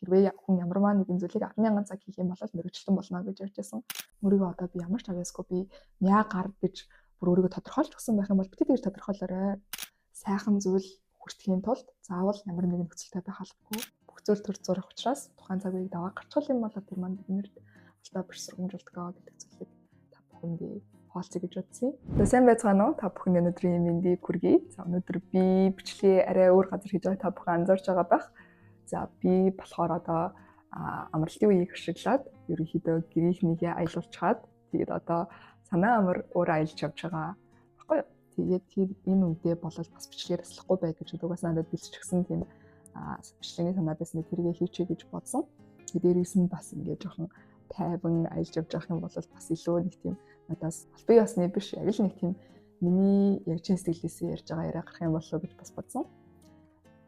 хэрвээ хүн ямарваа нэгэн зүйлийг 10,000 цаг хийх юм бол мэрэгчлэн болно гэж ярьж байсан. Өөрийгөө одоо би ямар ч авьяасгүй би мяа гар гэж бүр өөрийгөө тодорхойлж өгсөн байх юм бол бити тэгж тодорхойлоорой. Сайхан зүйл хүртэхийн тулд заавал ямар нэгэн нөхцөлтэй байх албагүй. Бүх зүйл төр зурах учраас тухайн цагийг даваа гарчхал юм бол тэр маань биднэрт алдаа биш сургамжуулдаг гэдэг зүйлийг та бүхэндээ хаалцъя гэж бодсон. За сайн байцгаана уу? Та бүхэн өнөөдрийн мэндийг хүргэе. За өнөөдөр би бичлэгээ арай өөр газар хийж байгаа та бүхэн анзаарч байгаа байх. За би болохоор одоо амралтын үеийг ашиглаад ерөнхийдөө гэрийнхнийгээ аялуулчаад тэгээд одоо санаа амар өөр аялж явж байгаа баггүй юу? Тэгээд тэр энэ үедээ болол бас бичлэгээр таслахгүй бай гэж угаас надад бэлччихсэн тийм бичлэгийн санаа байснаа тэргээ хийчихье гэж бодсон. Тэгээд дээрээс нь бас ингээд жоохон тайван аялж явж явах юм бол бас илүү нэг тийм надаас албан ёсны биш яг л нэг тийм миний яг чин сэтгэлээсээ ярьж байгаа яриа гарах юм болов гэж бас бодсон.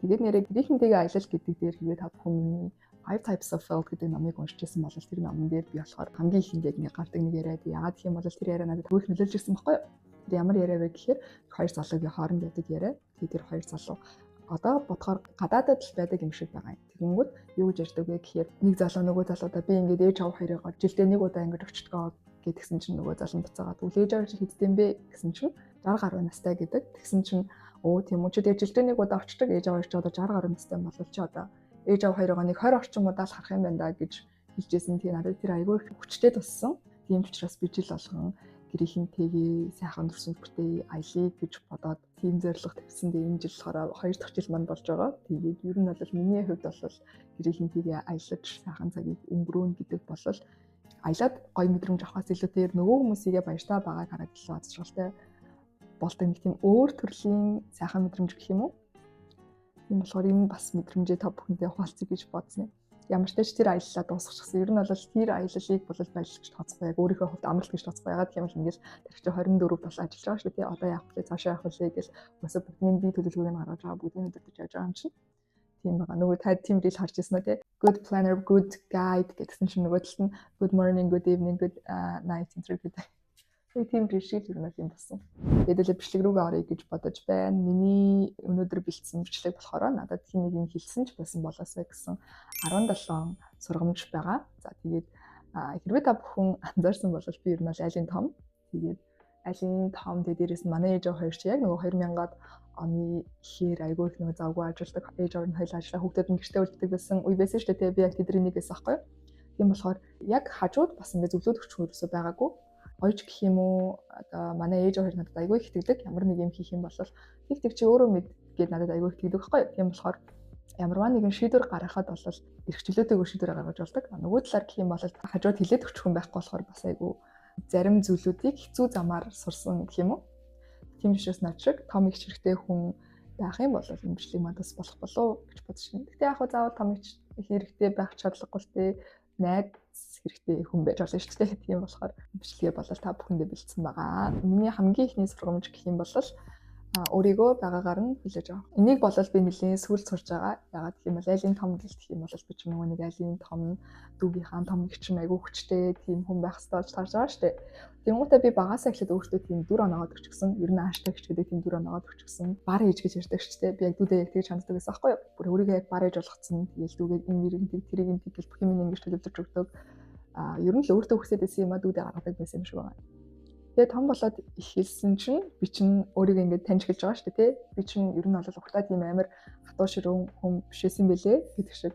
Тэгээд нэрээ гэрийнхнтэйгээ аялал гэдэг дээр хийгээд та бүхэн миний 5 types of love гэдэг номыг уншижсэн бол тэр номон дээр би болохоор хамгийн их ингээд гардаг нэг яриа би яагаад гэх юм бол тэр яриа надад хөвөх нөлөөлж ирсэн баггүй юу? Тэр ямар яриа вэ гэхээр хоёр залуугийн хооронд байдаг яриа. Тэгээд тэр хоёр залуу одоо бодохоор гадаадад л байдаг юм шиг байгаа юм. Тэгэнгүүт юу гэж ярьдаг вэ гэхээр нэг залуу нөгөө залуудаа би ингээд ээж аав хоёрыг жилдээ нэг удаа ингээд өчтгөө гэдгсэн чинь нөгөө залуу буцаагаад үл ээж аав чи хэдтэй бэ гэсэн чинь 60 гаруй настай гэдэг. Тэгсэн чинь өө тийм үү чи тэр жилдээ нэг удаа очдог ээж аав хоёр ч одоо 60 гаруй настай юм бол чи одоо ээж аав хоёроо нэг 20 орчим удаа л харах юм байна да гэж хэлжсэн. Тэгээ надад тэр айгүй хүчтэй туссан. Тийм ч учраас би жил болгон гэрийнхнтэйгээ сайхан төрсөн бүртээ аялыг гэж бодоод тийм зорилго тавьсан. Тэгээ энэ жил болохоор 2 дахь жил манд болж байгаа. Тэгээд ер нь бол миний хувьд бол гэрийнхнтэйгээ аялаж сайхан цагийг өнгөрөөнө гэдэг бол аялаад гоё мэдрэмж авахаас илүүтэйгээр нөгөө хүмүүсийгээ баяртай байгааг хараад илүү аз жаргалтай болдог нэг тийм өөр төрлийн сайхан мэдрэмж гэх юм уу? Тийм болохоор энэ бас мэдрэмжээ та бүхэндээ хуваалцъя гэж бодсон юм. Ямар ч тач тэр аяллаа дуусчихсан. Ер нь бол тэр аяллыг бол баярлаж тооцохгүй яг өөрийнхөө хувьд амралт гэж тооцохгүй ягаад гэх юм бол ингээс тэр чинь 24 бол ажиллаж байгаа шүү дээ. Одоо яах вэ? Цаашаа явах вэ гэж өсө бүгдний бие төлөвлөгөөг нь гаргаж байгаа бүгдийн өдөртөж явж байгаа юм чинь. Тийм байгаа. Нөгөө та тийм рил харж ирсэн үү те? Good planner, good guide гэсэн чинь нөгөө талд нь good morning, good evening, good night гэдэг. Тийм шиг л юм болсон. Хэдүүлээ бичлэг рүүгээ оръё гэж бодож байна. Миний өнөөдөр бэлдсэн бичлэг болохоор надад хин нэг юм хэлсэн ч байсан болоосай гэсэн 17 сургамж байгаа. За тэгээд хэрвээ та бүхэн анзаарсан бол би ер нь айлын том. Тэгээд айлын том дээрээс нь манай ээж аваа хоёр ч яг нөгөө 2000-аад оны ихээр айгүй их нөгөө завгүй ажилладаг ээж аваа нь хоёул ажиллаа хүүхдүүд нь гэртээ үлддэг байсан үе байсан шүү дээ. Би яг тэдний нэгээс аахгүй. Тийм болохоор яг хажууд бас ингээд зөвлөд өгч хөрөөсөө байгаагүй. Ойж гэх юм уу одоо манай ээж хоёр надад айгүй их итгэдэг. Ямар нэг юм хийх юм бол тэг чи өөрөө мэд гээд надад айгүй их итгэдэг байхгүй. Тийм болохоор ямарваа нэгэн шийдвэр гаргахад бол эрхчлөөтэйгөө шийдвэр гаргаж болдог. Нөгөө талаар гэх юм бол хажууд хилээд өгч хүн байхгүй болохоор бас айгүй зарим зүйлүүдийг хэцүү замаар сурсан гэх юм уу. Тийм учраас над шиг том их хэрэгтэй хүн байх юм бол энэ бичлэг мандас болох болов гэж бодож байна. Гэтэ яг хөө заавал том их хэрэгтэй байх шаардлагагүй л дээ. Найз хэрэгтэй хүн байж болно шүү дээ. Тийм болохоор бичлэгээ болол та бүхэндээ бэлдсэн байгаа. Миний хамгийн ихний сургамж гэх юм бол өөрийгөө байгаагаар нь хүлээж авах. Энийг болол би нэлийн сүүл сурж байгаа. Ягаад гэх юм бол айлын том гэлтэх юм бол би ч нөгөө нэг айлын том дүүгийнхаа том их чинь айгүй хүчтэй тийм хүн байх хэрэгтэй болж тарж байгаа шүү дээ. Тэнгуүтээ би багасаа эхлээд өөртөө тийм дүр оноогоод өчгсөн. Ер нь ааштай гэж гэдэг тийм дүр оноогоод өчгсөн. Бар ээж гэж ярьдаг шүү дээ. Би яг дүүдээ яг тэгж ханддаг байсан аахгүй юу? Бүр өөрийгөө яг бар ээж болгоцсон. Тэгээл дүүгээд энэ нэрийг тэрийг тэгэл бүх юм ингэж төлөвлөж өгдөг. Ер нь л өөртөө хүсэж байсан юм а дүүдээ гаргадаг байсан юм шиг байна. Тэгээ том болоод их хэлсэн чинь би чинь өөрийгөө ингэж таньж эхэлж байгаа шүү дээ, тий. Би чинь ер нь бол ухтаа тийм амар хатуу ширүүн хүн бишээсэн бэлээ гэдэг шиг.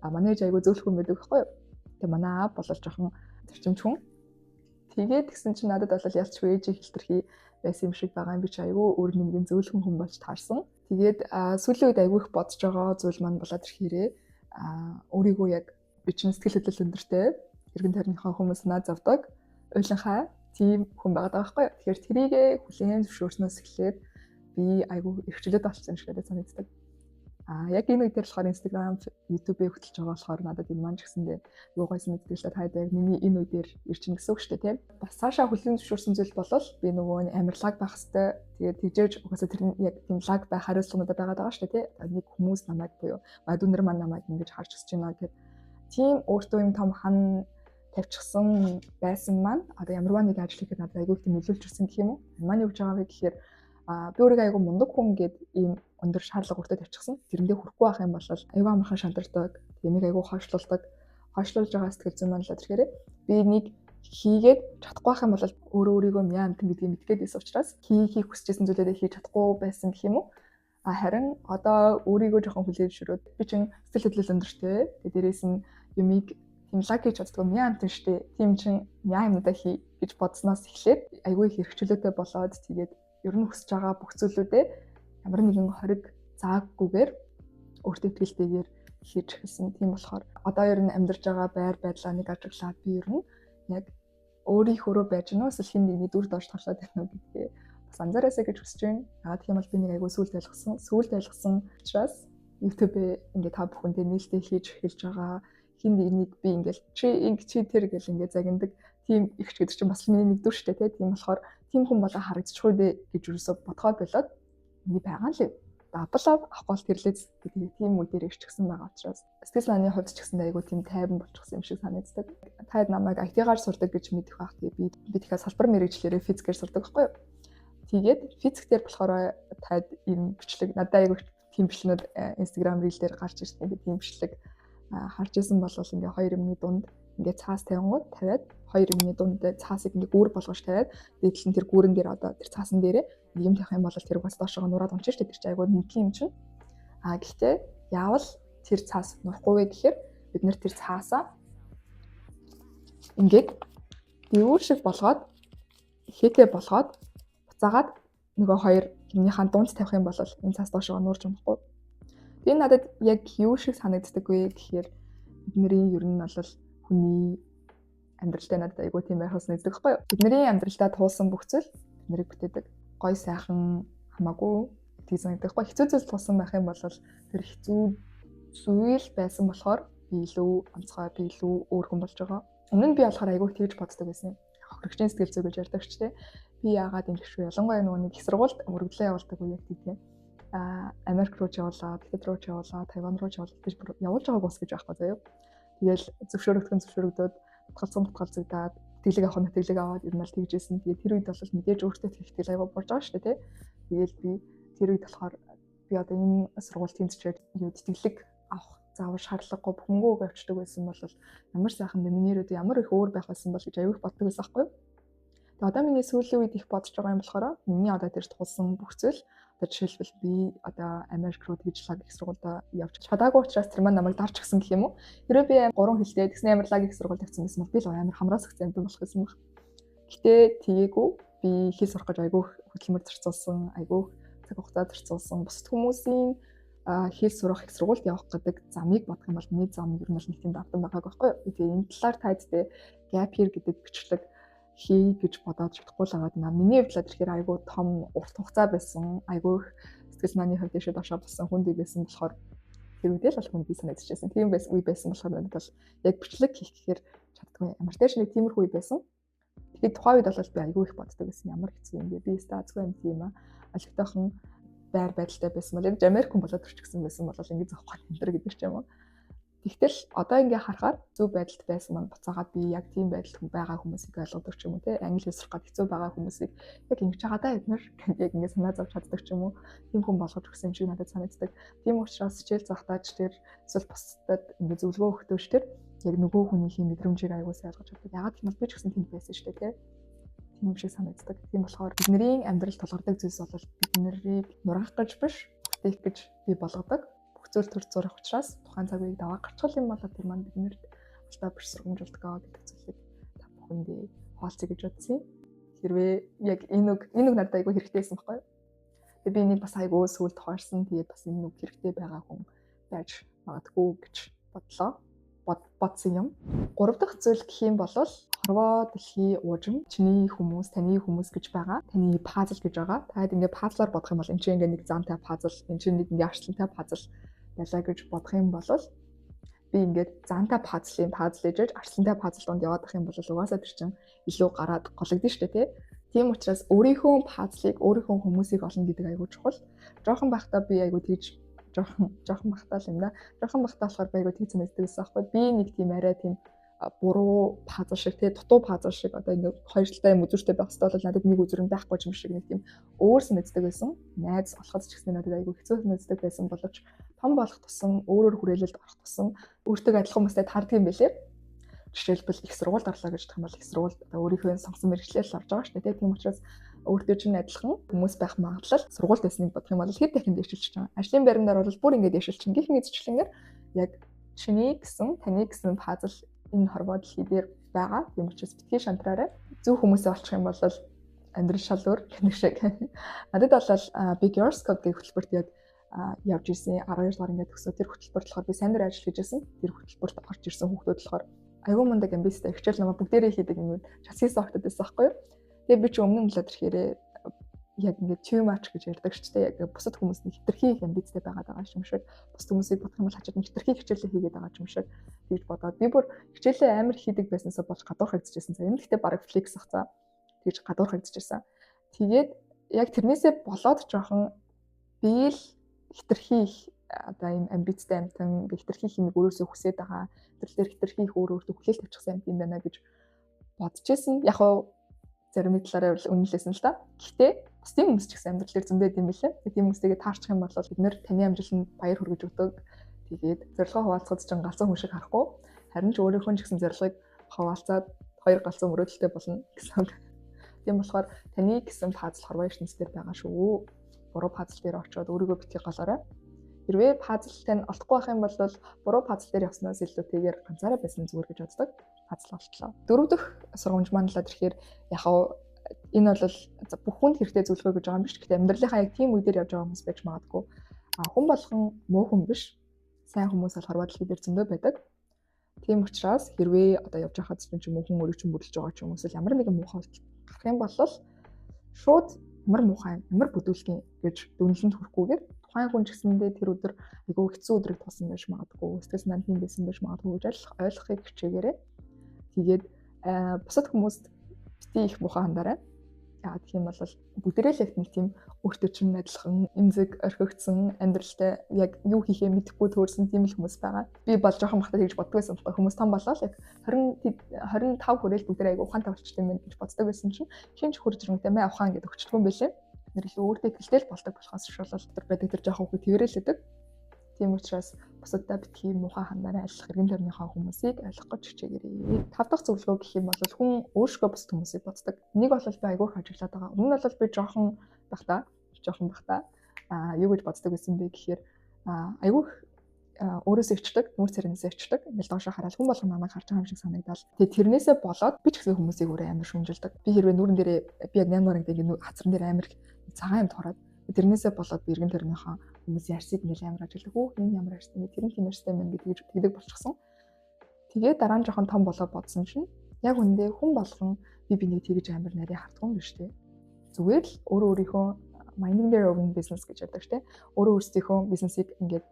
Манай ээж айгүй зөөлх хүн байдаг байхгүй юу? Тэгээ манай аав бол жоохон зарчимч хүн. Тэгээд тэгсэн чинь надад бол ялчгүй ээжийг хэлтэрхий байсан юм шиг байгаа юм би чи айгүй өөр нэмгэн зөөлхөн хүн болж таарсан. Тэгээд сүүлийн үед айгүй их бодож байгаа зүйл маань болоод ирэхээрээ өөрийгөө яг би чинь сэтгэл хөдлөл өндөртэй эргэн тойрныхоо хүмүүс наад завдаг уйланхай тийм хүн байгаа байхгүй юу. Тэгэхээр тэрийгээ хүлээн зөвшөөрснөөс эхлээд би айгүй эрхчлээд болчихсон юм шиг надад санагддаг. Яг энэ үедэр болохоор Instagram, YouTube-ийг хөтлөж байгаа болохоор надад энэ маань ч гэсэндээ юу гойсон мэдээлэл хайдаг яг миний энэ үедэр ирчин гэсэн үг шүү дээ, тийм. Бас цаашаа хүлээн зөвшөөрсөн зүйл болол би нөгөө амар лаг байх хэвээр тэгээд тэгжээж угаасаа тэр яг тийм лаг байх хариуцлагуудад байгаа шүү дээ, тийм. Нэг хүмүүс намайг буюу мадүнэр маань намайг ингэж харж өсч байна гэхэд тийм өөртөө юм том хан тавьчихсан байсан маань одоо ямарваа нэг ажил хийхэд надад айгүй их нөлөөлж ирсэн гэх юм уу. Маань юу гэж байгаа вэ гэхээр би өөрийгөө айгүй мундаг хүн гэд ийм өндөр шаардлага өртөд тавьчихсан. Тэрэндээ хүрэхгүй байх юм бол аюу амархан шантардаг, тэмийг аюу хойшлуулдаг. Хойшлуулж байгаа сэтгэл зүйн маань л тэгэхээр би нэг хийгээд чадахгүй байх юм бол өөрийгөө мяа амтан гэдгийг мэдгээд байсан учраас хийх хүсэжсэн зүйлээ хийж чадахгүй байсан гэх юм уу? Харин одоо өөрийгөө жоохон хүлээн зөвшөөрөөд би чинь сэтгэл хөдлөл өндөртэй. Тэгээ дээрээс нь юмыг тийм лаг хийж чаддгүй мяа амтан штэ. Тийм чинь мяа юмудаа хий гэж бодсноос эхлээд аюу их хэрэгчлөөтэй болоод тэгээд ер нь хүсэж байгаа бүх зүйлүүдээ ямар нэгэн хориг зааггүйгээр өөртөө итгэлтэйгээр хийж эхэлсэн. Тийм болохоор одоо ер нь амьдарч байгаа байр байдлаа нэг ажиглаад би ер нь яг өөрийнхөө байж гэнэ эсвэл хин нэгний дүр доош тоглоод байна уу гэдгээ бас анзаараасаа гэж хүсэж байна. Яагаад гэх юм бол би нэг айгүй сүүлд ойлгосон учраас YouTube-ээ ингээд та бүхэндээ нээлттэй хийж эхэлж байгаа хин нэгнийг би ингээд чи тэр гэл ингээд загиндаг тийм ихч гэдэг чинь бас миний нэг дүр штэ тийм болохоор тийм хүн болоо харагдчих үү гэж юусоо бодхоод болоод миний байгаа л баблаа авахгүй тэрлээс гэдэг тийм үдээр ирчихсэн байгаа учраас сэтгэл санааны хувьд ч гэсэн айгүй тийм тайван болчихсон юм шиг санагддаг. Таад намайг IT-гаар сурдаг гэж мэдэх байх тийм би тэгэхээр салбар мэргэжлэрээ физикээр сурдаг байхгүй юу. Тэгээд физиктэр болохоор таад ийм бичлэг надад айгүй тийм бичлэгнүүд Instagram reel дээр гарч ирсэн. Тэгээд тийм бичлэг харж исэн бол ингээ хоёр юмны дунд ингээ цаас тавингууд тавиад хоёр юмны дунд цаасыг ингээ гүүр болгож тавиад дээдлэн тэр гүүрэн дээр одоо тэр цаасан дээрээ юм тавих юм бол тэр бас доошоо нураад унчих штэ тэр чинь айгүй нэгэн юм чинь. Гэхдээ яавал тэр цаас нурахгүй вэ гэхээр бид нэр тэр цаасаа ингээд дүүр шиг болгоод ихээтэй болгоод буцаагаад нөгөө хоёр юмныхаа дунд тавих юм бол энэ цаас доошоо нуурч унахгүй. Тэгээ надад яг юу шиг санагддаг вэ гэхээр бидний ер нь бол хүний амьдралтай надад айгүй тийм байхаас нэгдэг байхгүй юу? Бидний амьдралдаа туулсан бүх зүйл биднийг бүтээдэг. Гой сайхан хамаагүй тийм санагддаг байхгүй юу? Хэцүү зүйл туулсан байх юм бол тэр хэцүү зүйл байсан болохоор би илүү онцгой, би илүү өөр хүн болж байгаа. Өмнө нь би болохоор айгүй тэгж боддог байсан. Хохирогчийн сэтгэл зүй гэж ярьдаг ч тийм. Би яагаад ингэж вэ? Ялангуяа нөгөө нэг их сургуульд мөрөглөө явуулдаг үе тийм. Америк руу ч явуулаад, Тэд руу ч явуулаад, Тайван руу ч явуулаад гэж явуулж байгааг ус гэж байхгүй заяа. Тэгэл зөвшөөрөгдөөд батгалзагдаад тэтгэлэг авах нөтөлөг аваад ер нь л тэгжсэн. Тэгээд тэр үед бол мэдээж өөртөө тэгтэл аяга болж байгаа шүү дээ, тий. Тэгэл би тэр үед болохоор би одоо энэ сургууль тэмцчихэд юу тэтгэлэг авах заавал шаардлагагүй бүхэнгөө авчдаг байсан бол ямар сайхан бэ, миний өрөөд ямар их өөр байх байсан бол гэж аяг боддог байсан байхгүй юу. Тэгээд одоо миний сүүлийн үед их бодож байгаа юм болохоор миний одоо тэр тулсан бүх зүйл одоо жишээлбэл би одоо Америк руу тэгж лаг их сургуульд явж чадаагүй учраас тэр маань намайг дарж гисэн гэх юм уу. Хэрэв би 3 хэлтэй тэгсэн амар лаг их сургуульд тавьсан байсан бол би л амар хамраас өгсөн юм болох гэсэн баг. Гэтэ тгээгүй би хэл сурах гэж айгүй хөдөлмөр зарцуулсан, айгүй цаг хугацаа зарцуулсан. Бусад хүмүүсийн хэл сурах их сургуульд явах гэдэг замыг бодох юм бол миний зам ер нь бол нэг тийм давтан байгааг байхгүй юу. Тэгээ энэ талаар тайдтэй gap year гэдэг бичлэг хий гэж бодоод чадахгүй л байгаа юм. Миний хувьд л тэгэхээр айгүй том урт хугацаа байсан. Айгүй сэтгэл санааны хувьд дэшээ дошоо болсон хүн байсан болохоор тэр үедээ л хүн би санагдчихсан. Тийм үе байсан болохоор надад бол яг бичлэг хийх гэхээр чаддгүй. Ямар ч нэг тиймэрхүү үе байсан. Тэгээд тухайн үед бол би айгүй их боддог байсан. Ямар хэцүү юм бэ? Би стацгүй юм аа. Олигтойхон байр байдалтай байсан бол яг Америк хүн болоод төрчихсөн байсан бол ингэ зовхгүй энэ гэдэг ч юм уу. Тэгтэл одоо ингээ харахаар зөв байдалд байсан маань буцаагаад би яг тийм байдалд байгаа хүмүүсийг ойлгодог ч юм уу те англи хэл сурах гад хэцүү байгаа хүмүүсийг яг ингэж байгаа даа эднэр яг ингээ санаа зовж чаддаг ч юм уу тийм хүн болгож өгсөн юм шиг надад санагддаг. Тийм учраас хичээл захтаач тэр эсвэл бусдад ингээ зөвлөгөө өгдөөч тэр яг нөгөө хүнийхээ мэдрэмжийг аягүй сайн ойлгож чаддаг. Ягаад гэвэл би ч гэсэн тэнд байсан шүү дээ те. Тийм юм шиг санагддаг. Тийм болохоор бидний амьдрал тулгардаг зүйлс бол биднийг нурах гэж биш бүтээх гэж би болгодог. Зүйл төр зурах учраас тухайн цагийг даваа гарчгал юм болоод тэр маань биднэрт алдаа биш сургамжуулдаг гэдэг зүйлийг та бүхэндээ хаалцъя гэж бодсон. Хэрвээ яг энэ үг надад айгүй хэрэгтэйсэн байхгүй юу? Тэгээ би энийг бас айгүй сүлд хойрсон. Тэгээд бас энэ үг хэрэгтэй байгаа хүн байж магадгүй гэж бодлоо. Бодсон юм. Гурав дахь зүйл гэх юм бол хорвоо дэлхий уужим чиний хүмүүс, таны хүмүүс гэж байгаа. Таны пазл гэж байгаа. Таад ингээ пазлаар бодох юм бол энэ чинь ингээ нэг замтай пазл, энэ чинь нэг ингээ арчлантай пазл байлаа гэж бодох юм бол би ингээд зантай пазл ээж арслантай пазл донд яваад ах юм бол угаасаа тэр чинь илүү гараад гологдсон шүү дээ тийм учраас өөрийнхөө пазлыг өөрийнхөө хүмүүсийг олно гэдэг айгүй чухал. Жохон байхдаа би айгүй тэгж жохон байхдаа л юм да. Жохон байхдаа болохоор би айгүй тэгж санагддаг байсан байхгүй. Би нэг тийм арай тийм буруу пазл шиг тий дутуу пазл шиг одоо ингээд хоёр талтай юм үзүүртэй байх хэрэгтэй бол надад нэг үзүүр нь байхгүй юм шиг нэг тийм өөр санагддаг байсан. Найз олоход ч гэсэн надад айгүй хэцүү санагддаг байсан боловч том болох тусам өөрөөр хүрээлэлд орох тусам өөртөө адилхан хүмүүстэй таардаг юм байлээ. Жишээлбэл их сургуульд орлоо гэж бодох юм бол их сургуульд одоо өөрийнхөө сонгосон мэргэжлээр л орж байгаа шүү дээ. Тийм учраас өөртөө чинь адилхан хүмүүс байх магадлал сургуульд байсныг бодох юм бол хэд дахин дэвшилж байгаа. Ажлын байрандаар бол бүр ингээд дэвшилчин гэх мэзчлэнгээр яг чиний гэсэн таны гэсэн пазл энэ хорвоо дэлхий дээр байгаа. Тийм учраас битгий шантраарай. Зөв хүмүүсээ олчих юм бол амьдрал шал өөр гэх шиг. Надад бол Big Yours Code гэх хөтөлбөрт яг явж ирсэн 12 дугаар ингээд төгсөө тэр хөтөлбөрт болохоор би сайн дээр ажил хийж байсан. Тэр хөтөлбөрт орж ирсэн хүмүүс болохоор айгүй мундаг амбицтай хичээл намаа бүгдээрээ хийдэг юм. Часис огтод байсан байхгүй юу? Тэгээ би ч өмнө нь л тэрхээр яг ингээд too much гэж ярьдаг шүү дээ. Яг бусад хүмүүсний хитрхи их амбицтай байгаа юм шиг. Бусад хүмүүсийг бодох юм бол хачаад хитрхи хичээлээ хийгээд байгаа юм шиг тэгж бодоод би бүр хичээлээ амар хийдэг байснасаа болж гадуур харагдчихсан. За энэ гэхдээ баг флекс ах за тэгж гадуур харагдчихсан. Тэгээд яг тэрнээсээ болоод жоохон би л хитрхи их одоо ийм амбицтай амтан хитрхи хэмиг өөрөөсөө хүсээд байгаа. Тэр хитрхи их өөртөө хүлээл тавьчихсан юм байна гэж бодож байсан. Яг хоо зарим талаараа үнэлсэн л та. Гэхдээ бас тийм хүмүүс ч гэсэн амьдрал дээр зөндөө юм билээ. Тийм хүмүүстэйгээ таарчих юм бол бид нэр таны амжилтанд баяр хүргэж өгдөг. Тэгээд зорилгоо хуваалцахад ч галзуу хүн шиг харахгүй. Харин ч өөрийнхөө ч гэсэн зорилгыг хуваалцаад хоёр галзуу мөрөөдөлтэй болно гэсэн. Тийм болохоор таны гэсэн пазл хорвоо ертөнцийн дээр байгаа шүү. Буруу пазл дээр очиод өөрийгөө битгий голоорой. Хэрвээ пазлтай нь олдохгүй байх юм бол буруу пазл дээр явснаас илүүтэйгээр ганцаараа байсан зүгээр гэж боддог. Пазл олтлоо. Дөрөв дэх сургамж маань л ирэхээр яхаа энэ бол бүх хүнд хэрэгтэй зөвлөгөө гэж байгаа юм биш. Гэхдээ амьдралынхаа яг тийм үе дээр явж байгаа хүмүүс байж магадгүй. Хүн болгон муу хүн биш. Сайн хүмүүс бол хорвоо дэлхий дээр зөндөө байдаг. Тийм учраас хэрвээ одоо явж байхад ч юм уу хүн өөрийг чинь бүрлж байгаа ч юм уу эсвэл ямар нэгэн муухай гарах юм бол шууд ямар муухай ямар бүдүүлгэн гэж дүнлэнд хүрэхгүйгээр тухайн хүн ч гэсэндээ тэр өдөр айгүй хэцүү өдрийг тулсан байж магадгүй. Сэтгэл санаа тийм байсан байж магадгүй гэж ойлгохыг хичээгээрэй. Тэгээд бусад хүмүүст бити их муухай хандаарай. Яагаад гэх юм бол бүгдээрээ л яг нэг тийм өөртөө чинь адилхан эмзэг орхигдсон амьдралтай яг юу хийхээ мэдэхгүй төөрсөн тийм л хүмүүс байгаа. Би бол жоохон бахтаа тэгж боддог байсан байхгүй хүмүүс том болоо л яг 25 хүрээл бүгдээрээ айгу ухаантай болчихсон юм гэж боддог байсан чинь хинч хурж ирэнгтэй мэ ухаан гэдэг өгчдгөө юм байлээ. Нэр илүү өөртөө ихтэй л болдог болохоос шуулал тэр байдаг тэр жоохон хөө тэрэлээдэг. Тийм учраас бусадтай битгий муухай хандаарай ажиллах эргэн тойрныхоо хүмүүсийг ойлгох гэж хичээгээрэй. 5 дахь зөвлөгөө гэх юм бол хүн өөрсдөө бусад хүмүүсийг боддог. Нэг бол би айгүй хажиглаад байгаа. Өмнө нь бол би жоохон бахта юу гэж боддог байсан бэ гэхээр айгүй өөрөөсөө ичдэг, нүүр царинасаа ичдэг. Ингээл доошоо хараад хүн болгон намайг харж байгаа юм шиг санагдал. Тэгээд тэрнээсээ болоод би ч гэсэн хүмүүсийг өөрөө амар шүмжилдэг. Би хэрвээ нүүрэн дээрээ би яг 8 дугаар ангид хацран дээр амар цагаан юм тохороод тэрнээсээ болоод би эргэн тойрныхоо хүмүүсийн арсыг ингээл амар ажиллах. Энэ ямар арс юм бэ? Тэр нь хэмэрстэй мэн гэдэг тэгдэг болчихсон. Тэгээд дараа нь жоохон том болоо бодсон чинь яг үндэ хүн болгон бинийг тэгж амар нарийн хардсан юм биш үү? Зүгээр л өөрийнхөө minding their own business гэж яддаг штэ. Өөрийнхөө бизнесийг ингээд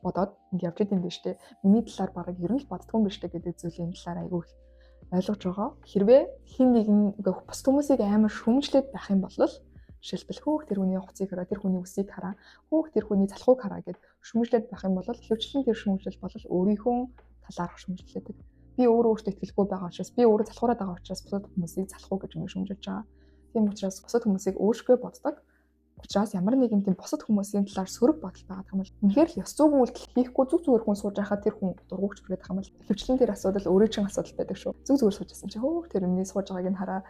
бодоод ингээд явж идэм биш үү? Миний талаар бараг ер нь л боддгоо юм биш үү гэдэг зүйлийн талаар айгүй ойлгож байгаа. Хэрвээ хин нэгэн бус хүмүүсийг амар шүмжлээд байх юм бол жишээлбэл хөөх тэр хүний хуцыг хараа, тэр хүний үсийг хараа, хөөх тэр хүний залхууг хараа гэд шүмжлээд байх юм бол хөвчлэн тэр шүмжлэл бол өөрийнхөө талаарх шүмжлэлэдэг. Би өөртөө итгэлгүй байгаа учраас би өөрөө залхуураад байгаа учраас бусад хүмүүсийг залхуу гэж шүмжилж байгаа. Тийм учраас бусад хүмүүсийг өөршгөө боддог. Учраас ямар нэгэн тийм бусад хүмүүсийн талаар сөрөг бодол байгаа юм бол үнэхээр л ёс зүйн үйлдэл хийхгүй зүг зүгээр хүн сууж байхад тэр хүн дургуйч бүрээд байгаа юм бол хөвчлэн тэр асуудал өөрөө чинь асуудал байдаг шүү. Зүг зүгээр суужсэн чи хөөх тэр өмнө сууж байгааг нь хараа,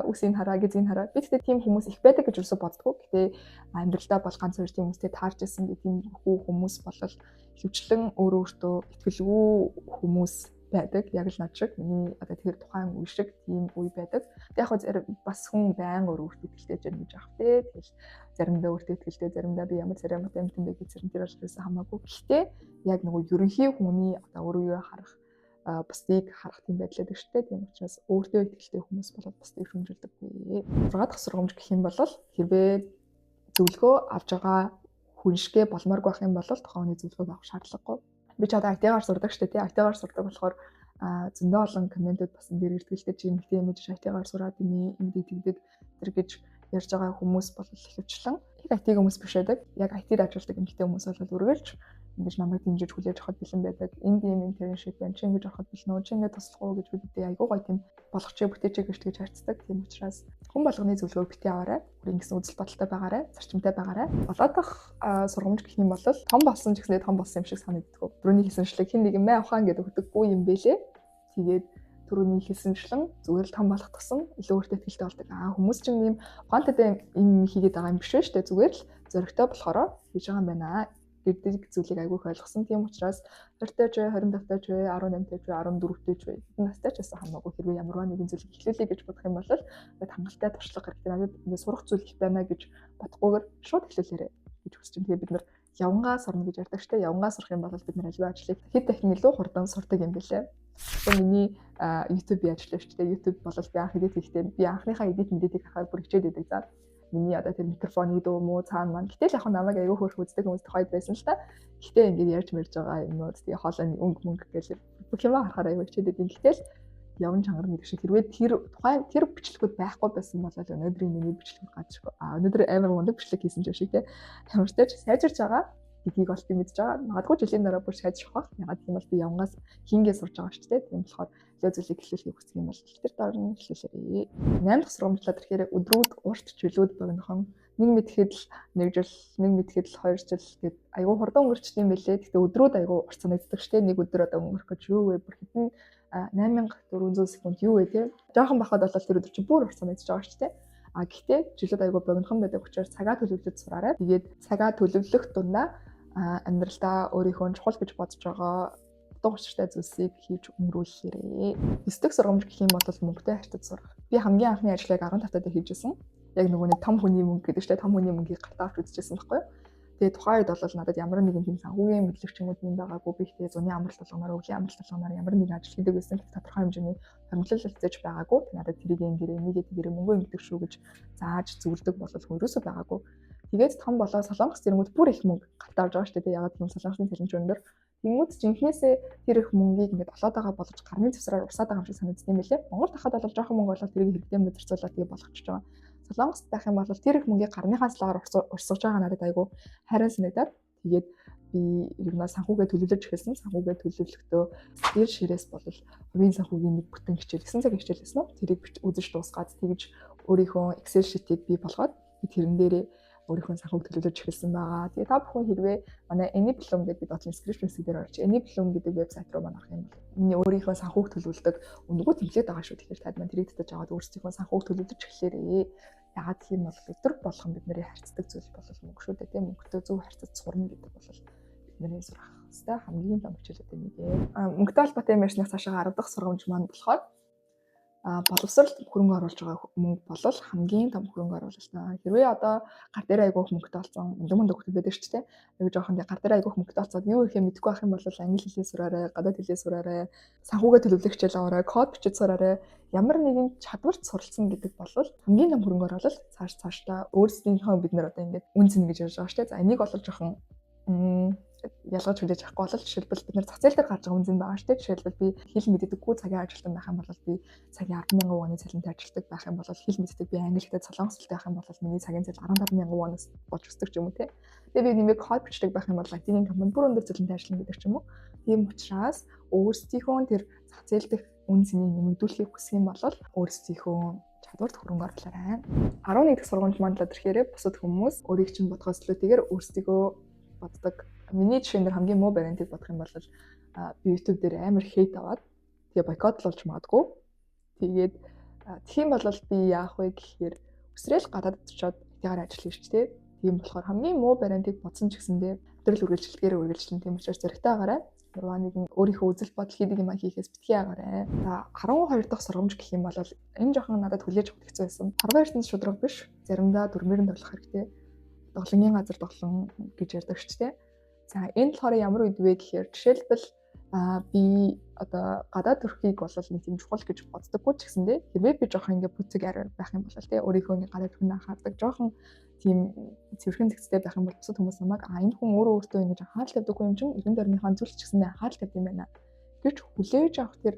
үсийг хараа, гизийг хараа. Би тэгтээ тийм хүмүүс их байдаг гэж юусоо боддгоо. Гэтэ амьдралдаа бол ганц хоёр тийм хүмүүстэй таарч ирсэн гэх тийм хүмүүс болол хөвчлэн өөртөө итгэлгүй хүмүүс байдаг. Яг л над шиг миний одоо тэр тухайн үе шиг тийм үе байдаг. Яг бас хүн байнга өөртөө итгэлтэй жирэн гэж аах те. Тэгэл заримдаа өөртөө итгэлтэй, заримдаа би ямар царай амт юм бэ гэж зэрэг тэр болчихсон хамаагүй. Гэхдээ яг нөгөө ерөнхий хүний одоо өөрийгөө харах бусдыг харах тийм байдлаа гэж штэ. Тийм учраас өөртөө итгэлтэй хүмүүс болоод бусдыг шүмжилдэггүй. 6 дахь сургамж гэх юм бол хэрвээ зөвлөгөө авж байгаа хүн шигэ болмооргүй байх юм бол тохооны зөвлөгөө авах шаардлагагүй. Би ч одоо IT-гаар сурдаг шүү дээ. IT-гаар сурдаг болохоор зөндөө олон комментүүд бас энэ дээр ирдгэлтэй чи эмэгтэй юм гэж IT-гаар сураад ийм тэгдэг тэр гэж ярьж байгаа хүмүүс бол ихэвчлэн яг IT хүмүүс биш байдаг. Яг IT-д ажилладаг эмэгтэй хүмүүс бол үргэлж ингэж намайг дэмжиж хүлээж авахд бэлэн байдаг. Энд ийм internship байна. Чи ингэж ороход бэлэн үү? Чи ингэ туслах уу гэж бидээ айгүй гоё тийм болгочих бүтээч гэж тэгж харцдаг. Тийм учраас хүн болгоны зөвлөгөөг битгий аваарай. Өөрийн гэсэн үзэл бодолтой байгаарай, зарчимтай байгаарай. Болоод дах сургамж гэх юм бол том болсон ч гэсэндээ том болсон юм шиг санагддаг. Түрүүний хэлсэнчлэг хин нэг юм авахаа гэдэг өгдөггүй юм бэлээ. Тэгээд түрүүний хэлсэнчлэн зүгээр л том болох тусам илүү өөртөө ихтэй болдог. Хүмүүс чинь ийм ухаантай юм хийгээд байгаа юм биш үү штэ. Зүгээр л зөрөгтэй болохоор хийж байгаа юм байна гэдэг зүйлийг айгүйх ойлгосон. Тийм учраас 20-тай ч, 25-тай ч, 18-тай ч, 14-тэй ч хэдэн настай ч гэсэн хамаагүй хэрвээ ямарваа нэгэн зүйлийг эхлүүлэе гэж бодох юм бол хангалттай туршлага хэрэгтэй. Надад ингэ сурах зүйл их байна гэж бодохгүйгээр шууд эхлүүлээрэй гэж хүсэж байна. Тэгээ бид нар явнгаа сурна гэж ярьдаг штэ. Явнгаа сурах юм бол бид нар аливаа ажлыг хэд дахин илүү хурдан сурдаг юм бэлээ. Тэгээ миний YouTube-ийн ажил шүү дээ. YouTube бол би анх эдит хийхдээ би анхныхаа эдит мэдээдийг харахаар бүр хичээд байдаг. За миний одоо тэр микрофоны дуу муу цаана маань. Гэтэл яг намайг аягүй хөөрх үздэг хүмүүс тохиод байсан л та. Гэтэ ингээд ярьж мэрж байгаа юмнууд тэгээ хоолойны өнгө гэж бүх юм харахаар аягүй хичээд байдаг. Гэтэл явн чангаар гэдэг шиг хэрвээ тэр бичлэгүүд байхгүй байсан бол өнөөдрийн миний бичлэг гадшгүй. Өнөөдөр амар мундаг бичлэг хийсэн ч шиг те. Ямар ч тач сайжирч байгаа гэдгийг бол би мэдж байгаа. Магадгүй жилийн дараа бүр сайжрах байх. Ягаад гэвэл би явгаас хингээ сурж байгаа шүү дээ. Тийм болохоор илүү зүйлийг эхлүүлэхийг хүсэх юм бол тэр дорн эхлүүлээрэй. 8 дахь сургамжлаад ирэхээр өдрүүд урт жилүүд богинохон нэг мэдэхэд л 1 жил, нэг мэдэхэд л 2 жил гэд айгүй хурдан өнгөрчдөг юм байлээ. Гэхдээ өдрүүд айгүй урт санагддаг шүү дээ. Нэг өдөр одоо өнгөрөх гэж юу вэ? Бүр хэдэн 8400 секунд юу вэ те? Жохон бахад бол тэр өдөр чинь бүр урт санагдаж байгаа шүү дээ. Гэхдээ жилүүд айгүй богинохон байдаг учраас цагаа төлөвлөж сураарай. Тэгээд цагаа төлөвлөх дундаа амьдралдаа өөрийнхөө чухал гэж бодож байгаа утга учиртай зүйлсийг хийж өнгөрүүлээрэй. 9 дахь сургамж гэх юм бол мөнгөтэй харьцаж сурах. Би хамгийн анхны ажлыг 15 таад хийжсэн. Яг нөгөө нэг том хүний мөнгө гэдэг чинь том хүний мөнгийг гартаа авч үзчихсэн байхгүй юу? Тэгээ тухайн үед бол надад ямар нэгэн тийм санхүүгийн мэдлэг ч юм уу юм байгаагүй. Би ихтэй зуны амралт болгоноор, өвлийн амралт болгоноор ямар нэгэн ажил хийдэг байсан. Тодорхой хэмжээний томилол хэлцээж байгаагүй. Надад тэрийг ингэрээ нэгээ мөнгө ингэдэг шүү гэж зааж зөвлөдөг бол хөрөөсөө байгаагүй. Тэгээд том болоо солонгос зэрэгүүд бүр их мөнгө гартаа авч байгаа шүү дээ. Ягаад гэвэл солонгосын цалинч өндөр. Тэнгүүд жинхнээсээ тэр их мөнгийг ингээд олоод байгаа болгож гарны цэвсраар урсаад байгаа юм шиг санагдсан юм байлээ. Монгол тахад бол жоохон мөнгө болоод тэрийг хэрэгтэй мэдэрцүүлээд тэгээ болгочихж байгаа. Солонгост байх юм бол тэр их мөнгийг гарныхаа салгаар урсгаж байгаа надад айгүй хайрын санагдаад тэгээд би юунаас санхүүгээ төлөвлөж эхэлсэн. Санхүүгээ төлөвлөхдөө тэр ширээс бол хувийн санхүүгийн нэг бүтэн хичээл 9 цагийн хичээл гэсэн үү? Тэрийг үзэж дуусгаад тэгж өөрийнхөө Excel sheet-ийг бий болгоод тэрэн дээрээ өөрийнхөө санхүүг төлөвлөж эхэлсэн байгаа. Тэгээ та бүхэн хэрвээ манай Anyplum гэдэг бид очих description дээр орж Anyplum гэдэг вебсайт руу манах юм бол миний өөрийнхөө санхүүг төлөвлөдөг өнгөө тэмцээд байгаа шүү. Тэгэхээр та маань тэрийг татаж аваад өөрсдийнхөө санхүүг төлөвлөж эхлээрэй. Ягаад гэх юм бол өдөр болгон бидний харьцдаг зүйл бол мөнгө шүү дээ. Мөнгөтэй зөв харьцаж сурна гэдэг бол бидний сурах хэвээр хамгийн том хичээлүүдийн нэг. Мөнгөтэй холбоотой юм яшнаас цаашаа 10 дахь сургамж маань болохоор боловсролд хөрөнгө оруулж байгаа мөнгө бол хамгийн том хөрөнгө оруулалт. Хэрвээ одоо гар дээр айгүйх мөнгөтэй болсон мундаг хүмүүс байдаг шүү дээ. Яг жоохон гар дээр айгүйх мөнгөтэй болцоод юу ихээ мэдэхгүй байх юм бол англи хэлээ сураарай, гадаад хэлээ сураарай, санхүүгээ төлөвлөх хичээл аваарай, код бичиж сураарай. Ямар нэгэн чадварт суралцсан гэдэг бол хамгийн том хөрөнгө оруулалт. Цаашдаа өөрсдийнхөө бид нар одоо ингээд үн цэн гэж ярьж байгаа шүү дээ. За энийг бол жоохон ялгаж хүлээж авахгүй бол жишээлбэл бид нар зах зээл дээр гарч байгаа үнэн байгаа шүү дээ. Жишээлбэл би хэл мэддэггүй цагийн ажилтан байх юм бол би цагийн 10,000 вон-ы цалинтай ажилтдаг байх юм бол хэл мэддэг би англи хэлтэй солонгос хэлтэй байх юм бол миний цагийн цалин 15,000 вон-оос болж өсдөг ч юм уу те. Тэгээ би нэмээд код бичдэг байх юм бол IT-ийн компани бүр өндөр цалинтай ажиллана гэдэг ч юм уу. Тийм учраас өөрсдийнхөө тэр зах зээл дэх үн цэнийг нэмэгдүүлэхийг хүсэх юм бол өөрсдийнхөө чадварт хөрөнгө оруулаарай. 11 дахь сургамж мандлаад ирэхээр бусад хүмүүс өөрийг чинь бодхоос илүүтэйгээр өөрсдийгөө боддог. Миний жишээн дээр хамгийн муу вариантыг бодох юм бол би YouTube дээр амар хейт аваад тэгээ бойкотлуулж магадгүй. Тэгээд тийм бол би яах вэ гэхээр өсрөөл гадаад очиод итгээр ажил хийвчтэй. Тийм болохоор хамгийн муу вариантыг бодсон ч гэсэндээ өдрөл үргэлжлэлтээр үргэлжлэн тийм учраас зэрэгтэй агаарай. Урваа нэгэн өөрийнхөө үзэл бодол хийдэг юм хийхээс битгий агаарай. За 12 дахь сургамж гэх юм бол энэ жоохон надад хүлээж авах хэцүү байсан. 12-нд шудраг биш. Заримдаа дөрмөрөнд тоглох хэрэгтэй. Доглонгийн газар доглон гэж ярьдаг шүү дээ. За энэ болохоор ямар үед вэ гэхээр жишээлбэл би одоо гадаад төрхийг бол нэг тийм чухал гэж боддоггүй ч гэсэндээ хэрвээ би жоохон ингээ бүцэг арай байх юм бол тий өөрийнхөө ингээ гадаад төрхийг анхаардаг жоохон тийм цэвэрхэн зэгцтэй байх юм бол бусад хүмүүс намайг энэ хүн өөртөө ингэж анхаарал тавьдаггүй юм чинь эргэн тойрныхаа зүйлс ч гэсэндээ анхаарал тавьд юм байна гэж хүлээж авах тэр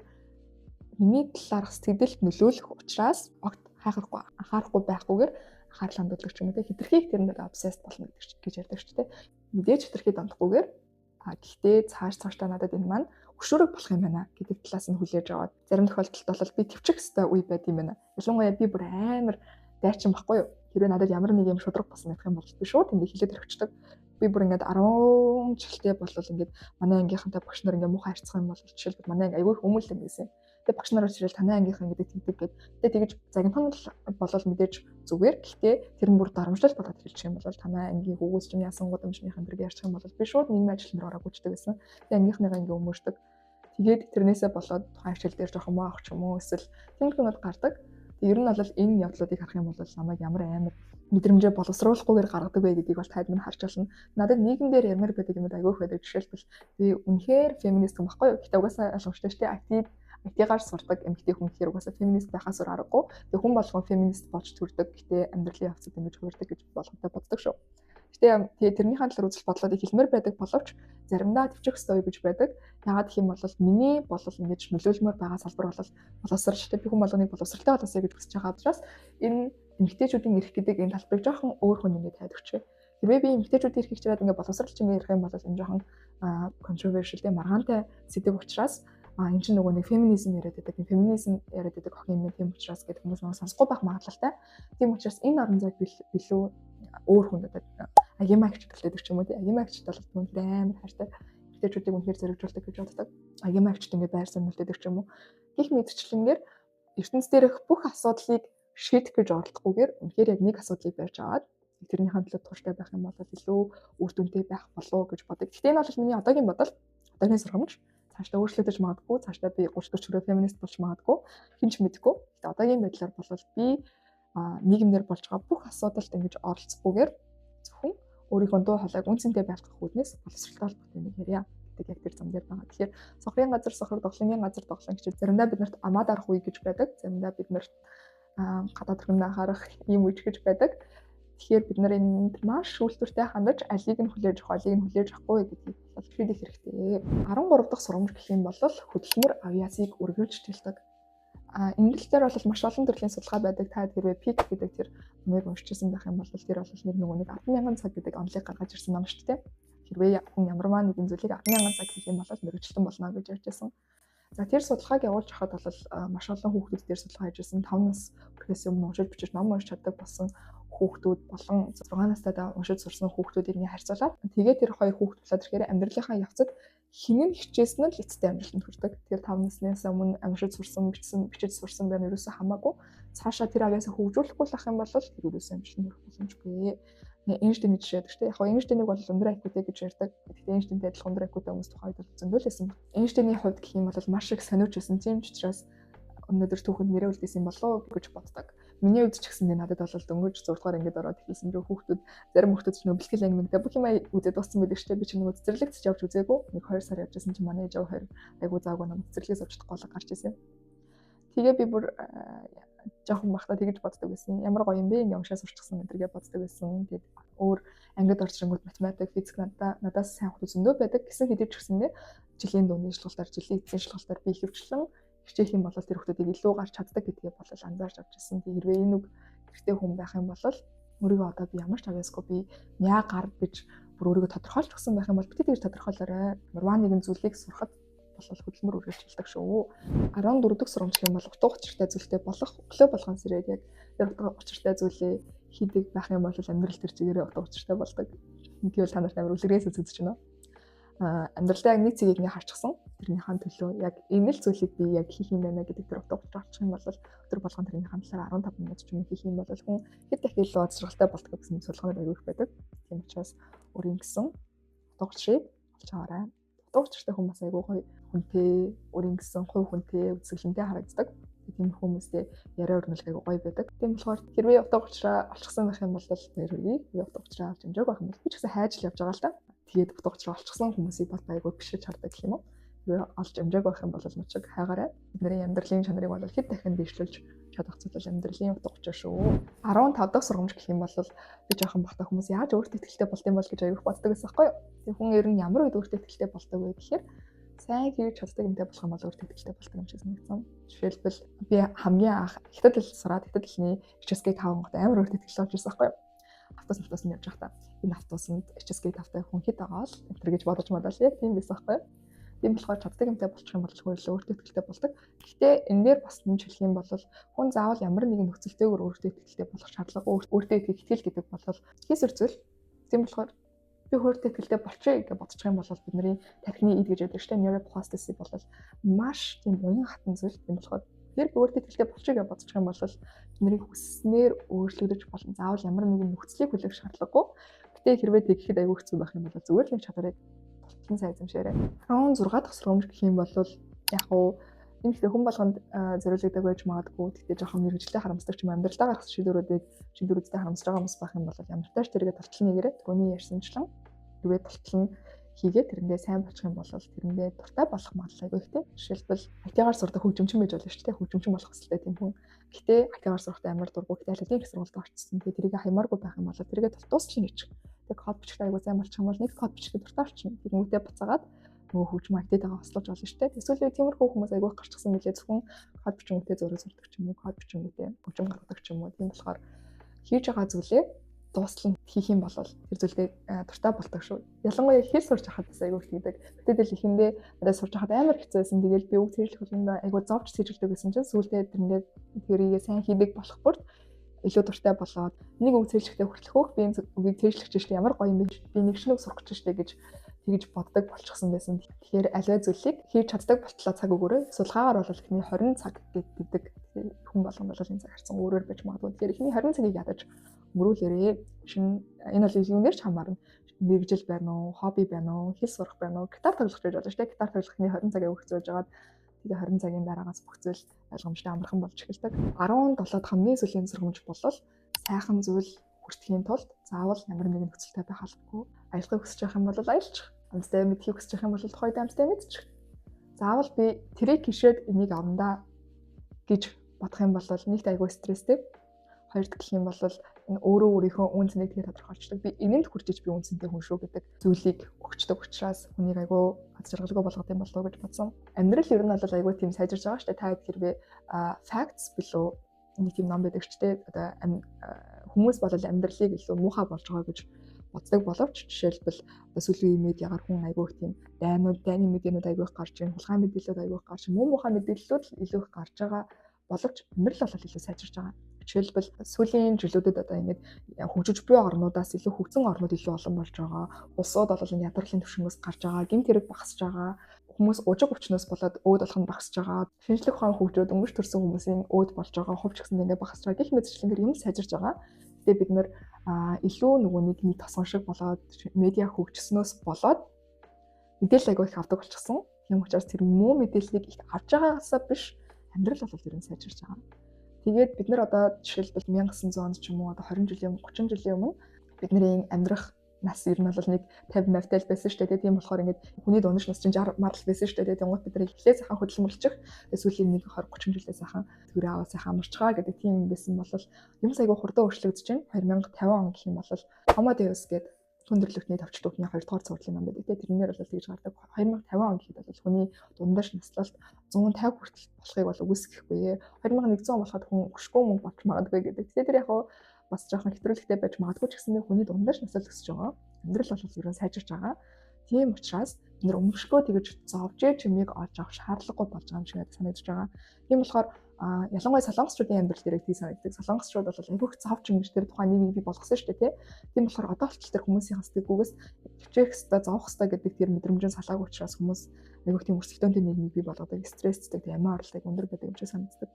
миний талаарх сэтгэлд нөлөөлөх учраас огт хайхахгүй анхаарахгүй байхгүйгээр анхаарал хандуулдаг ч юм уу тий хэтэрхий их тэрэнд obsessed болно гэж ярьдаг шүү дээ. Мэдээж хэтэрхий дондохгүйгээр Гэхдээ цаашдаа надад энэ маань хөшөөрөг болох юм байна гэдэг талаас нь хүлээж аваад зарим тохиолдолд бол би төвчих хэвээр үе байд юм байна. Ялангуяа би бүр амар дайчин байхгүй юу? Хэрвээ надад ямар нэг юм шудраг болсон гэх юм бол би шууд ингэ хилээд өрөвчдөг. Би бүр ингээд 10 жилтэй болвол ингээд манай ангийнхантай багш нар ингээд муухай харьцах юм бол жишээлбэл манай анги аягүй хүмүүлэн гэсэн. Тэгээ багш нараас ирэл танай ангийнхан гэдэг тэгдэг гэд. Тэгээ тэгэж загнахын болол мэдээж зүгээр. Гэхдээ тэр нь бүр дарамжлал болоод хэлчих юм бол танай ангийн хүүгээс чинь яасан гудамжныхан дэрэг ярьчих юм бол би шууд нийгмийн ажил дээр ороод гүйдэг гэсэн. Тэгээ ангийнхныгаа ингээ өмөрдөг. Тэгээд тэрнээсээ болоод тухайн хичээл дээр жоох юм аах ч юм уу эсвэл тэмдэглэмэд гардаг. Ер нь бол энэ явдлуудыг харах юм бол намайг ямар амар мэдрэмжээ боловсруулахгүйгээр гаргадаг вэ гэдгийг бол таад минь харж байна. Надад нийгэм дээр ямар байдаг юм айгүйх байдаг. Жишээлбэл би үнэхээр феминист юм баггүй юу? Гэтэ угаасаа ойлгомжтой шүү дээ. IT-гаар сурдаг эмэгтэй хүн гэхээр угаасаа феминист байхаас өөр аргагүй. Тэгээ хүн болгон феминист болж төрдөг. Гэтэ амьдралын явцад ингэж хуурдаг гэж болгонтой боддог шүү. Гэтэ тэрнийхэн талаар үзэл бодлоодыг хэлмээр байдаг боловч заримдаа төвчих ёстой гэж байдаг. Яагаад гэх юм бол миний болол ингэж нөлөөлмөр байгаа салбар бол боловсралтай би хүн болгоныг боловсралтай болоосэй гэж хүсэж байгаа учраас энэ эмэгтэйчүүдийн эрх гэдэг энэ талбарыг жоохон өөр хүн ингээд тайлж өгчээ. Хэрвээ би эмэгтэйчүүдийн эрхийг чирээд ингээд боловсралч ингээд ярих юм бол энэ жоохон controversial дээ маргаантай сэдв учраас энэ чинь нөгөө нэг феминизм яриад байдаг. Феминизм яриад байдаг охин юм тийм учраас гэдэг хүмүүс маань сонсохгүй байх магадлалтай. Тийм учраас энэ орон зайг билүү өөр хүн гэдэг агимагч гэдэг ч юм уу тийм агимагчд бол үнэхээр амар хайртай эмэгтэйчүүдийг үнэхээр зэрэгжүүлдэг гэж боддог. Агимагчд ингээд байр суурь нөлөөдөг ч юм уу. Гэх мэтчлэнгээр ертөнц дээрх бүх асуудлыг шийдэх гэж оролдохгүйгээр үнэхээр яг нэг асуудлыг барьж аваад тэрнийхэн төлөө тууштай байх юм бол илүү үр дүнтэй байх болов гэж боддог. Гэхдээ энэ бол миний одоогийн бодол, одоогийн сургамж. Цаашдаа өөрчлөгдөж магадгүй, цаашдаа би 30 40 феминист болж магадгүй, хинч мэдэхгүй. Гэхдээ одоогийн байдлаар бол би нийгэмдэр болж байгаа бүх асуудалд ингэж оролцохгүйгээр зөвхөн өөрийнхөө дуу хоолойг үнцэнтэй байлгах үүднээс боловсралтай холбоотой нэг ярья гэдэг яг тэр зам дээр байгаа. Тэгэхээр сохрын газар сохор, доглонгийн газар доглон гэж заримдаа биднэрт амаад арах үе гэж байдаг. Заримдаа биднэрт гадаад төрөндөө харах ийм үе гэж байдаг. Тэгэхээр бид нар энд маш үйлдвэртэй хандаж алийг нь хүлээж авах, алийг нь хүлээж авахгүй гэдгийг бол шийдэх хэрэгтэй. 13 дахь сургамж гэх юм бол хөдөлмөр авиасыг үргэлж тэлдэг. Энэ дээр бол маш олон төрлийн судалгаа байдаг. Та хэрвээ PIC гэдэг тэр номыг уншижсэн байх юм бол тэр бол нэг нөгөө 10,000 цаг гэдэг онолыг гаргаж ирсэн ном шүү дээ. Хэрвээ хүн ямарваа нэгэн зүйлийг 10,000 цаг хийх юм бол мэргэжилтэн болно гэж ярьж байсан. За тэр судалгааг явуулж хахад бол маш олон хүүхдүүд дээр судалгаа хийжсэн. 5 нас хүнээс өмнө уншиж бичиж ном уншиж чаддаг болсон хүүхдүүд болон 6 настайдаа уншиж сурсан хүүхдүүдийг харьцуулаад тэгээд тэр хоёр хүүхд болоод ирэхээр амьдралынхаа явцад хинэн хичээсэн нь л эцтэй амьдралд хүрдэг. Тэр 5 наснаас өмнө уншиж сурсан, бичиж сурсан байх нь ерөөсөө хамаагүй. Цаашаа тэр авьяасаа хөгжүүлэхгүй л ах юм бол тэр ерөөсөө амьдралд хүрэх боломжгүй. Эйнштейн жишээ гэдэг чинь яг Эйнштейнийг бол өндөр IQ-тэй гэж ярьдаг. Гэхдээ Эйнштейнтэй адилхан өндөр IQ-тэй хүмүүс тухайд бол зөндөлсэн. Эйнштейний хувьд гэх юм бол маш их сониуч байсан. Тийм ч учраас өнөөдөр түүхэнд нэрээ үлдээсэн болов гэж боддог. Миний хувьд ч гэсэн надад бол дөнгөж 6 дугаар ангид ороод ихсэн дөө хүүхдүүд зарим хүүхдүүд ч нөө бэлтгэл ангимтай бүх юм үзээд дууссан байдаг шүү дээ. Би ч нөгөө цэцэрлэгт явж үзээгүй. Нэг 2 сар явжсэн чинь манай ээж аваа айгу заагүй нэг цэцэрлэгээс авч чадахгүй гарч ирсэн. Тэгээ би бүр жоохон бахта тэгж боддог байсан. Ямар гоё юм бэ? Ингээ уншаа сурчихсан гэдэргээ боддог байсан. Тэгээд өөр ангид орчихгонгод математик, физик надаас сайн хүмүүс зөндөө байдаг гэсэн хэдий ч гэсэндээ жилийн дууны шалгалтаар, жилийн эцсийн шалгалтаар би ихэвчлэн хичээх юм бол тэр хүмүүсийг илүү гарч чаддаг гэдгийг бол анзаарч авч ирсэн. Тэгээд хэрвээ энэ үг хэрэгтэй хүн байх юм бол өөрийгөө одоо би ямар ч авьяасгүй би мяа гар гэж бүр өөрийгөө тодорхойлж өгсөн байх юм бол бити тэгж тодорхойлоорой. Нурваа нэгэн зүйлийг сурахад бол хөдөлмөр үргэлж хэлдэг шүү. 14 дахь сургамж юм бол утга учиртай зүйлтэй болох өглөө болгоноос ирээд яг тэр утга учиртай зүйлээ хийдэг байх юм бол амьдрал төр чигээрээ утга учиртай болдог. Тэгвэл та нарт амар үлгэрээс үзэж байна. Амьдралдаа яг нэг цэгийг ингээ харчихсан. Тэрнийхэн төлөө яг энэ л зүйлийг би яг хийх юм байна гэдэг тэр утга учир олчих юм бол өдөр болгон тэрнийхэн талаар 15 минут ч юм хийх юм бол хүн хэд дахин илүү азралтай болдог гэсэн судалгаанууд аягүй их байдаг. Тийм учраас өөрийн гэсэн утга учирыг олж аваарай. Утга учиртай хүн бас аягүй гоё хүнтэй, өөрийн гэсэн хувь хүнтэй, үзэсгэлэнтэй харагддаг. Тийм хүмүүстэй яриа өрнөлт аягүй гоё байдаг. Тийм болохоор хэрвээ утга учираа олчихсан байх юм бол баяр хүргэе. Хэрвээ утга учираа олж амжааг байх юм бол би ч гэсэн хайж л явж байгаа л та. Тэгээд утга учираа олчихсан хүмүүсийг бол аягүй бишиж хардаг гэх юм уу. Хэрвээ олж амжааг байх юм бол мөчөг хайгаарай. Бидний амьдралын чанарыг бол хэд дахин дэвшлүүлж чадах зүйл амьдралын утга учир шүү. 15 дахь сургамж гэх юм бол би жоохон бахта хүмүүс яаж өөртөө ихтэй болд юм бол гэж аягүй боддог байсан байхгүй юу. Тэг хүн ер нь ямар үед өөртөө ихтэй болдог вэ гэхээр сайн хийж чаддаг юмтай болох юм бол өөртөө ихтэй болдог юм шиг санагдсан. Жишээлбэл би хамгийн анх хятад хэл сураад хятад хэлний HSK-г хавангууд амар өөртөө ихтэй болж ирсэн байхгүй юу. автобус нь явж байхдаа энэ автобусанд HSK тавтай хүн хэд байгаа л энэ гэж бодож мадал яг тийм байсан байхгүй. Тийм болохоор чаддаг юмтай болчих юм бол хөөрлөө өөртөө ихтэй болдог. Гэхдээ энэ дээр бас нэмж хэлэх юм бол хүн заавал ямар нэгэн нөхцөлтэйгээр өөртөө ихтэй болох шаардлагагүй. Өөртөө итгэл гэдэг бол хийсвэр зүйл. Тийм болохоор би өөртөө ихтэй болчихъя гэж бодчих юм бол бидний тархины ид гэж яддаг шүү дээ. Neuroplasticity бол маш тийм уян хатан зүйл. Тийм болохоор тэр би өөртөө ихтэй болчихъя гэж бодчих юм бол бидний хүсснээр өөрчлөгдөж болно. Заавал ямар нэгэн нөхцөлийг хүлээх шаардлагагүй. Гэтэ хэрвээ тэгэхэд аягүй хэцүү байх юм бол зүгээр л нэг чадварыг сайн эзэмшээрэй. 16 дахь сургамж гэх юм бол яг уу энэ ихтэй хүн болгонд зориулагддаг байж магадгүй. Тэгтээ жоохон мэрэгжлийн харамсдаг ч юм амьдралдаа гарах шийдвэрүүдтэй харамсаж байгаа хүмүүс байх юм бол ямар тааш тэргээ толтол нэгээрээ түрүүний ярьсанчлан хэрвээ толтол нь хийгээд тэрэндээ сайн болчих юм бол тэрэндээ дуртай болох магадлал айгүй ихтэй. Жишээлбэл IT-гаар сурдаг хөгжимчин байж болно шүү дээ. Хөгжимчин болох хэвээр тийм хүн. Гэтэ IT-гаар сурахдаа амар дургу гэдэг аль хэдийн сургуульд орчихсон. Тэгээ тэрийг хаймааргүй байх юм бол тэргээ дуусчихна гэж. Тэгээ код бичих айгүй сайн болчих юм бол нэг код бичих дуртай болчихно. Тэгмүүдээ буцаагаад нөгөө хөгжим IT-дагаа хослож болно шүү дээ. Эсвэл тиймэрхүү хүмүүс айгүй гарчихсан мөлий зөвхөн код бичингүүтээ зураг сурдаг ч юм уу, код бичингүүтээ хөгжим гаргадаг ч юм уу. Тийм болохоор хийж байгаа зүйлээ дуустал нь хийх юм бол тэр зүйлдээ дуртай болдог шүү. Ялангуяа хэл сурч хахад бас айгүй хийдэг. Гэтэл ихэндээ надад сурч хахад амар хэцүүсэн. Тэгэл би үг цэжлэх болгондоо айгүй зовж цэжлдэг гэсэн чинь сүүлдээ тэрэндээ тэрийг сайн хийдэг болох бүрт илүү дуртай болоод нэг үг цэжлэхдээ хүртэл хөөх би энэ үгийг цэжлэх чинь ямар гоё юм бэ? Би нэг шинэ үг сурах чинь гэж тэгж боддог болчихсон байсан. Тэгэхээр аливаа зүйлийг хийж чаддаг болтлоо цаг өгөөрэй. Эсвэл хаагаар бол ихний 20 цаг гэдэг хүн болгонд бол энэ цаг харцсан өөрөөр байж магадгүй. Тэгэхээр ихний 20 цагийг ядаж өнгөрүүлээрээ энэ бол юунээр ч хамаарна. Мэргэжил байна уу, хобби байна уу, хэл сурах байна уу, гитар тоглох гэж бодож штэ. Гитар тоглохны 20 цагийг өгцөөж жагаад тэгээ 20 цагийн дараагаас бүх зүйл ойлгомжтой амархан болж эхэлдэг. 17-д хамгийн сүүлийн сургамж бол сайхан зүйл хүртэхийн тулд заавал ямар нэгэн нөхцөлтэй байх албагүй. Аялахыг хүсэж байгаа юм бол аялчих. Амстай мэдхийг хүсэж байгаа юм бол тухайд амстай мэдчих. Заавал би тэрийг хишээд энийг авандаа гэж бодох юм бол нэгт айгүй стресстэй. Хоёрд гэх юм бол энэ өөрөө өөрийнхөө үн цэнийг тэгээ тодорхойлцдог. Би энэнд хүрч иж би үн цэнтэй хүн шүү гэдэг зүйлийг өгчдөг учраас хүнийг айгүй аз жаргалгүй болгох юм болов уу гэж бодсон. Амьдрал ер нь бол айгүй тийм сайжирж байгаа шүү дээ. Та хэрвээ facts билүү нэг тийм ном байдаг ч тийм одоо хүмүүс бол амьдралыг илүү муухай болж байгаа гэж боддог боловч жишээлбэл одоо сүүлийн үеийн медиагаар хүн айгүй их тийм дайны мэдээлэлүүд айгүй их гарч ирэн, хулгай мэдээлэлүүд айгүй их гарч, муу муухай мэдээллүүд илүү их гарч байгаа боловч амьдрал бол илүү сайжирж байгаа. Жишээлбэл сүүлийн жилүүдэд одоо ингэж хөгжиж буй орнуудаас илүү хөгжсөн орнууд илүү олон болж байгаа. Улсууд бол энэ ядарлын түвшингээс гарч байгаа, гэмт хэрэг багасж байгаа. Хүмүүс ужиг өвчнөөс болоод өөд болох нь багасж байгаа. Шинжлэх ухаан хөгжөөд өнгөж төрсэн хүмүүсийн өөд болж байгаа, хувьч гэсэн ингэ багасж байгаа. Гэх мэтчлэн юм сайжирж байгаа. Тэгээ бид нэр илүү нөгөө нэг тосгон шиг болоод медиа хөгжснөөс болоод мэдээлэл айгүй их авдаг болчихсон. Тийм учраас тэр муу мэдээллийг их авч байгаагаасаа биш амьдрал бол ер нь сайжирч байгаа. Тэгээд бид нар одоо жишээлбэл 1900 онд ч юм уу одоо 20 жилийн 30 жилийн өмнө бидний амьдрах нас ер нь бол нэг 50 50-тай байсан шүү дээ. Тийм болохоор ингээд хүний дундаж нас чинь 60 мартал байсан шүү дээ. Тэнгуут бид нар эхлээ сайхан хөдөлмөрлөчих. Сүүлийн нэг 20 30 жилдээ сайхан төрөө аваа сайхан амарчгаа гэдэг тийм юм байсан бол юм айгүй хурдан өөрчлөгдөж чинь 2050 он гэх юм бол Homo Deus гэдэг хүндрэлтний товч түүхний 2 дугаар сургуулийн ном байдаг. Тэрнээр бол тэгж гардаг. 2050 он гэхэд бол хүний дундаж наслалт 150 хүртэл болохыг бол үгүйсэхгүй. 2100 он болоход хүн өшгөө мөнгө болж магадгүй гэдэг. Тэгэхээр тэр яг бас жоохон хэтрүүлэгтэй байж магадгүй ч гэсэн хүний дундаж наслалт өсөж байгаа. Амьдрал бол ер нь сайжирч байгаа. Тийм учраас бид нар өмшгөө тэгж зовж чимийг олж авах шаардлагагүй болж байгаа юм шиг санагдаж байгаа. Тийм болохоор ялангуяа солонгосчуудын амьдрал дээр тийм санагддаг. Солонгосчууд бол айгүйх зовж ингэж тэр тухайн нийгмийг бий болгосон шүү дээ, тийм болохоор одоо болтол тэр хүмүүсийн сэтгэгүйгээс хичээх хэвээр зовох хэвээр гэдэг тэр мэдрэмжийн салааг учраас хүмүүс айгүйх тийм өрсөлдөөнтэй нийгмийг бий болгодог, стресстэй, эмоционал орлыг өндөр байдаг юм шиг санагддаг.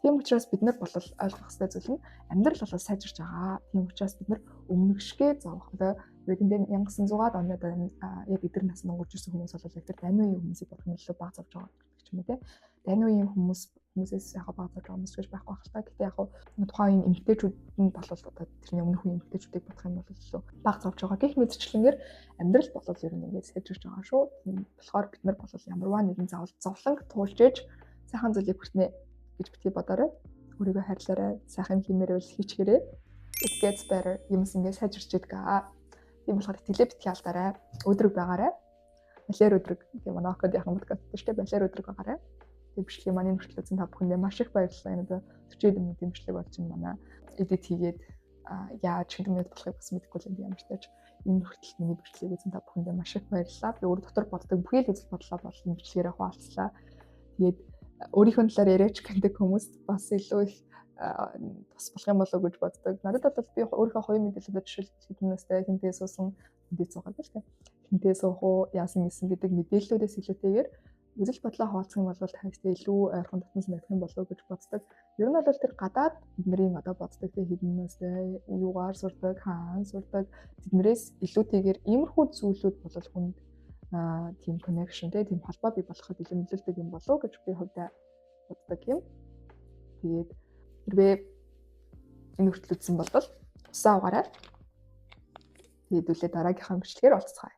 Тийм учраас бид нар бол ойлгох хэвээр зүйл нь амьдрал бол сайжирч байгаа. Тийм учраас бид нар өмнөгшгөө зовох. Одоо үеиндээ 1900-аад оноод яг эдгээр насны өнгөрч ирсэн хүмүүс бол яг тэр дайны үеийн хүмүүсийг бодох нь илүү бага зовж байгаа гэх юм уу те. Дайны үеийн хүмүүсээс яг бага зовж байгаа хүмүүс гэж байхгүй байх л та. Гэтэ яг тухайн эмэгтэйчүүд нь бол одоо тэрний өмнөх үеийн эмэгтэйчүүдийг бодох юм бол илүү бага зовж байгаа. Гэх мэтчлэнгээр амьдрал бол ер нь ингээд сайжирч байгаа шүү. Тийм болохоор бид нар бол ямарваа нэгэн заавал зовлонг туулж ээж сайхан зүйлийг хүртнэ гэж бити бодоорой. Өөрийгөө хайрлаарай. Сайхан хэмээрэл хийчихээрэй. It gets better. Юмс ингэ сайжирч идэг. Тийм болохоор итгэлээ битгий алдаарай. Өдрөг байгаарай. Балер өдрөг. Тийм монокод яхан подкаст шүү дээ. Балер өдрөг байгаарай. Тийм бичлэгийн манай хүртэл үзэн та бүхэндээ маш их баярлалаа. Энэ 40 минутын бичлэг болж байна манай. Эдит хийгээд яаж хэмнээд болохыг бас мэдэхгүй л юм ямар ч тааж энэ хүртэл миний бичлэгийг үзэн та бүхэндээ маш их баярлалаа. Би өөр дотор боддог бүхий л үзэл бодлоо бол энэ бичлэгээр хуваалцлаа. Тэгээд өөрийнхөө талаар яриач гэдэг хүмүүст бас илүү их бас болох юм болов уу гэж боддог. Надад бол би өөрийнхөө хувийн мэдээлэлд жишээлбэл хэднээстэй хинтээ суусан хинтээ суугаад байна шүү дээ. Хинтээ суух уу, яасан гэсэн гэдэг мэдээллүүдээс илүүтэйгээр үзэл бодлоо хуваалцах юм бол таньтай илүү ойрхон дотнос мэдэх юм болов уу гэж боддог. Ер нь бол тэр гадаад бидний одоо боддог те хэднээстэй юугаар сурдаг, хаана сурдаг тэднэрээс илүүтэйгээр иймэрхүү зүйлүүд бол хүнд тийм connection те тийм холбоо бий болоход илүү нөлөөлдөг юм болов уу гэж би хувьдаа боддог юм. Тэгээд хэрвээ энэ хүртэл үзсэн бол тусаа угаарай. Тэгээд үлээ дараагийнхаа бичлэгээр уулзцгаая.